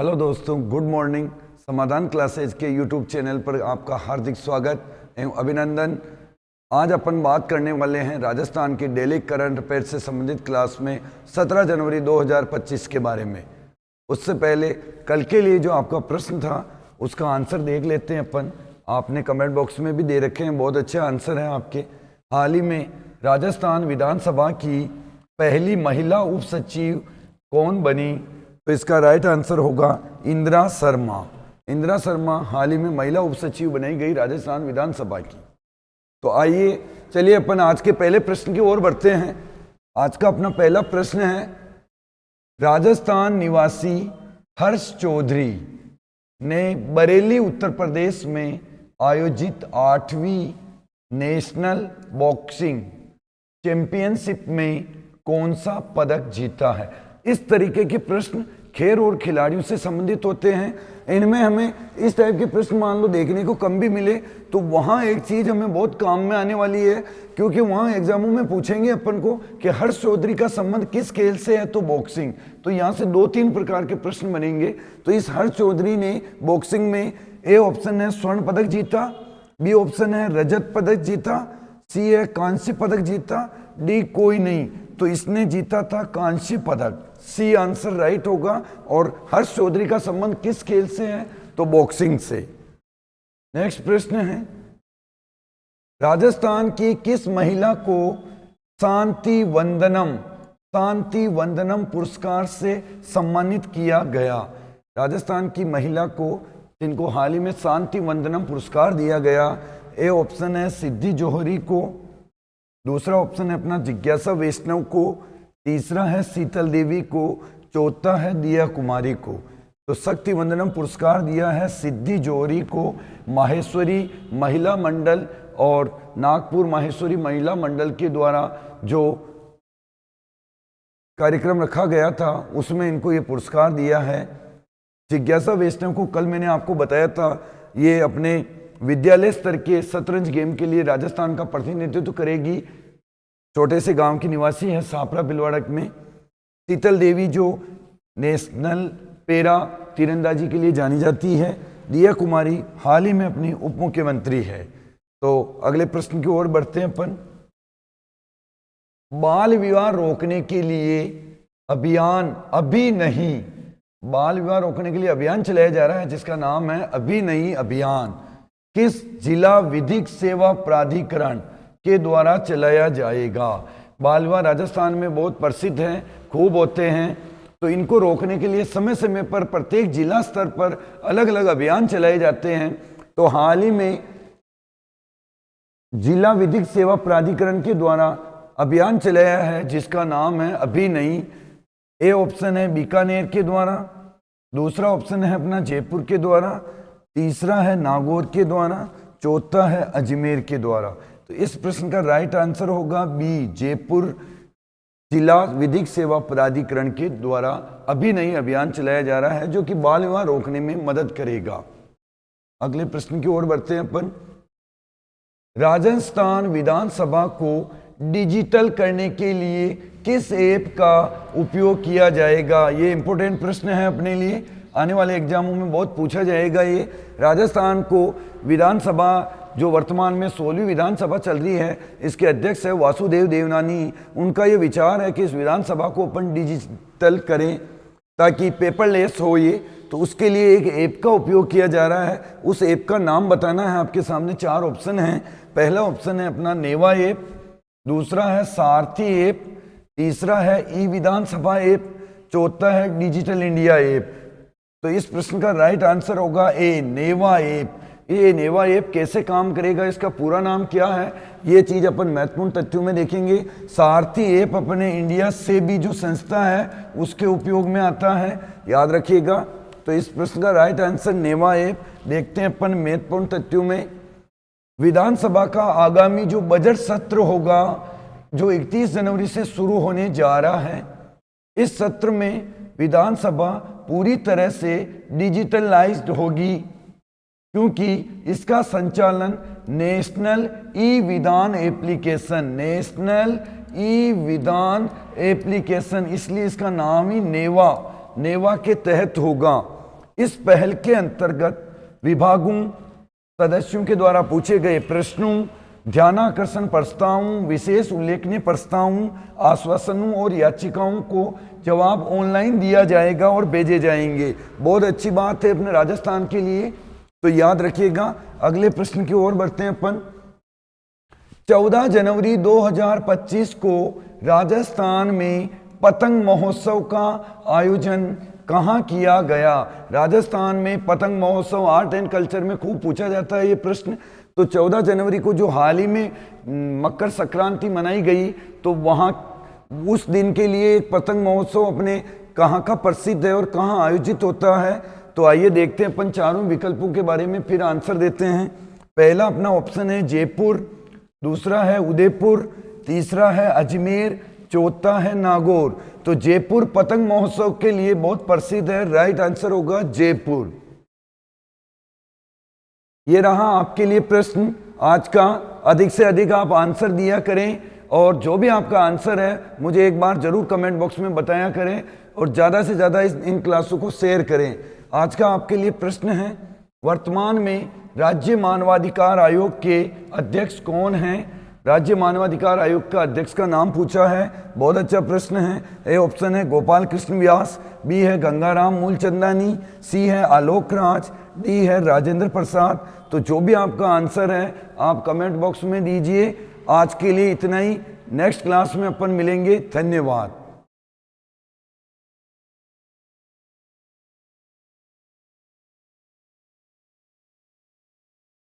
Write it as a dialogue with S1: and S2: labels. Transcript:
S1: Hello दोस्तों, good morning. समाधान classes के यूट्यूब चैनल पर आपका हार्दिक स्वागत एवं अभिनंदन। आज अपन बात करने वाले हैं राजस्थान के डेली करंट अफेयर से संबंधित क्लास में 17 जनवरी 2025 के बारे में। उससे पहले कल के लिए जो आपका प्रश्न था उसका आंसर देख लेते हैं अपन। आपने कमेंट बॉक्स में भी दे रखे हैं, बहुत अच्छे आंसर हैं आपके। हाल ही में राजस्थान विधानसभा की पहली महिला उप सचिव कौन बनी? तो इसका राइट आंसर होगा इंदिरा शर्मा। इंदिरा शर्मा हाल ही में महिला उप सचिव बनाई गई राजस्थान विधानसभा की। तो आइए चलिए अपन आज के पहले प्रश्न की ओर बढ़ते हैं। आज का अपना पहला प्रश्न है, राजस्थान निवासी हर्ष चौधरी ने बरेली उत्तर प्रदेश में आयोजित 8वीं नेशनल बॉक्सिंग चैंपियनशिप में कौन सा पदक जीता है? इस तरीके के प्रश्न खेल और खिलाड़ियों से संबंधित होते हैं। इनमें हमें इस टाइप के प्रश्न मान लो देखने को कम भी मिले तो वहाँ एक चीज़ हमें बहुत काम में आने वाली है, क्योंकि वहाँ एग्जामों में पूछेंगे अपन को कि हर्ष चौधरी का संबंध किस खेल से है, तो बॉक्सिंग। तो यहाँ से 2-3 प्रकार के प्रश्न बनेंगे। तो इस हर्ष चौधरी ने बॉक्सिंग में ए ऑप्शन है स्वर्ण पदक जीता, बी ऑप्शन है रजत पदक जीता, सी है कांस्य पदक जीता, डी कोई नहीं। तो इसने जीता था कांस्य पदक। सी आंसर राइट होगा। और हर्ष चौधरी का संबंध किस खेल से है? तो बॉक्सिंग से। नेक्स्ट प्रश्न है, राजस्थान की किस महिला को शांति वंदनम पुरस्कार से सम्मानित किया गया? राजस्थान की महिला को जिनको हाल ही में शांति वंदनम पुरस्कार दिया गया, ए ऑप्शन है सिद्धि जौहरी को, दूसरा ऑप्शन है अपना जिज्ञासा वैष्णव को, तीसरा है शीतल देवी को, चौथा है दिया कुमारी को। तो शक्ति वंदनम पुरस्कार दिया है सिद्धि जौहरी को। माहेश्वरी महिला मंडल और नागपुर माहेश्वरी महिला मंडल के द्वारा जो कार्यक्रम रखा गया था उसमें इनको ये पुरस्कार दिया है। जिज्ञासा वैष्णव को कल मैंने आपको बताया था, ये अपने विद्यालय स्तर के शतरंज गेम के लिए राजस्थान का प्रतिनिधित्व करेगी। छोटे से गांव की निवासी है सापरा भिलवाड़ा में। शीतल देवी जो नेशनल पैरा तीरंदाजी के लिए जानी जाती है। दिया कुमारी हाल ही में अपनी उप मुख्यमंत्री है। तो अगले प्रश्न की ओर बढ़ते हैं अपन। बाल विवाह रोकने के लिए अभियान अभी नहीं, बाल विवाह रोकने के लिए अभियान चलाया जा रहा है जिसका नाम है अभी नहीं अभियान, किस जिला विधिक सेवा प्राधिकरण के द्वारा चलाया जाएगा? बाल विवाह राजस्थान में बहुत प्रसिद्ध हैं, खूब होते हैं। तो इनको रोकने के लिए समय समय पर प्रत्येक जिला स्तर पर अलग अलग अभियान चलाए जाते हैं। तो हाल ही में जिला विधिक सेवा प्राधिकरण के द्वारा अभियान चलाया है जिसका नाम है अभी नहीं। ए ऑप्शन है बीकानेर के द्वारा, दूसरा ऑप्शन है अपना जयपुर के द्वारा, तीसरा है नागौर के द्वारा, चौथा है अजमेर के द्वारा। तो इस प्रश्न का राइट आंसर होगा बी, जयपुर जिला विधिक सेवा प्राधिकरण के द्वारा अभी नहीं अभियान चलाया जा रहा है जो कि बाल विवाह रोकने में मदद करेगा। अगले प्रश्न की ओर बढ़ते हैं अपन। राजस्थान विधानसभा को डिजिटल करने के लिए किस ऐप का उपयोग किया जाएगा? ये इंपॉर्टेंट प्रश्न है अपने लिए, आने वाले एग्जामों में बहुत पूछा जाएगा। ये राजस्थान को विधानसभा जो वर्तमान में 16वीं विधानसभा चल रही है, इसके अध्यक्ष है वासुदेव देवनानी। उनका ये विचार है कि इस विधानसभा को अपन डिजिटल करें ताकि पेपरलेस हो ये। तो उसके लिए एक ऐप का उपयोग किया जा रहा है। उस ऐप का नाम बताना है। आपके सामने 4 ऑप्शन हैं। पहला ऑप्शन है अपना नेवा ऐप, दूसरा है सारथी ऐप, तीसरा है ई विधानसभा ऐप, चौथा है डिजिटल इंडिया ऐप। तो इस प्रश्न का राइट आंसर होगा ए, नेवा ऐप। ये नेवा ऐप कैसे काम करेगा, इसका पूरा नाम क्या है, ये चीज अपन महत्वपूर्ण तथ्यों में देखेंगे। सारथी ऐप अपने इंडिया से भी जो संस्था है उसके उपयोग में आता है, याद रखिएगा। तो इस प्रश्न का राइट आंसर नेवा ऐप। देखते हैं अपन महत्वपूर्ण तथ्यों में। विधानसभा का आगामी जो बजट सत्र होगा जो 31 जनवरी से शुरू होने जा रहा है, इस सत्र में विधानसभा पूरी तरह से डिजिटलाइज्ड होगी क्योंकि इसका संचालन नेशनल ई विधान एप्लीकेशन, इसलिए इसका नाम ही नेवा के तहत होगा। इस पहल के अंतर्गत विभागों सदस्यों के द्वारा पूछे गए प्रश्नों, ध्यानाकर्षण प्रस्तावों, विशेष उल्लेखनीय प्रस्तावों, आश्वासनों और याचिकाओं को जवाब ऑनलाइन दिया जाएगा और भेजे जाएंगे। बहुत अच्छी बात है अपने राजस्थान के लिए, तो याद रखिएगा। अगले प्रश्न की ओर बढ़ते हैं अपन। 14 जनवरी 2025 को राजस्थान में पतंग महोत्सव का आयोजन कहाँ किया गया? राजस्थान में पतंग महोत्सव आर्ट एंड कल्चर में खूब पूछा जाता है ये प्रश्न। तो 14 जनवरी को जो हाल ही में मकर संक्रांति मनाई गई, तो वहाँ उस दिन के लिए एक पतंग महोत्सव अपने कहाँ का प्रसिद्ध है और कहाँ आयोजित होता है। तो आइए देखते हैं अपन चारों विकल्पों के बारे में, फिर आंसर देते हैं। पहला अपना ऑप्शन है जयपुर, दूसरा है उदयपुर, तीसरा है अजमेर, चौथा है नागौर। तो जयपुर पतंग महोत्सव के लिए बहुत प्रसिद्ध है, राइट आंसर होगा जयपुर। ये रहा आपके लिए प्रश्न आज का। अधिक से अधिक आप आंसर दिया करें, और जो भी आपका आंसर है मुझे एक बार जरूर कमेंट बॉक्स में बताया करें, और ज़्यादा से ज़्यादा इन क्लासों को शेयर करें। आज का आपके लिए प्रश्न है, वर्तमान में राज्य मानवाधिकार आयोग के अध्यक्ष कौन हैं? राज्य मानवाधिकार आयोग का अध्यक्ष का नाम पूछा है, बहुत अच्छा प्रश्न है। ए ऑप्शन है गोपाल कृष्ण व्यास, बी है गंगाराम मूलचंदानी, सी है आलोक राज, डी है राजेंद्र प्रसाद। तो जो भी आपका आंसर है आप कमेंट बॉक्स में दीजिए। आज के लिए इतना ही, नेक्स्ट क्लास में अपन मिलेंगे। धन्यवाद।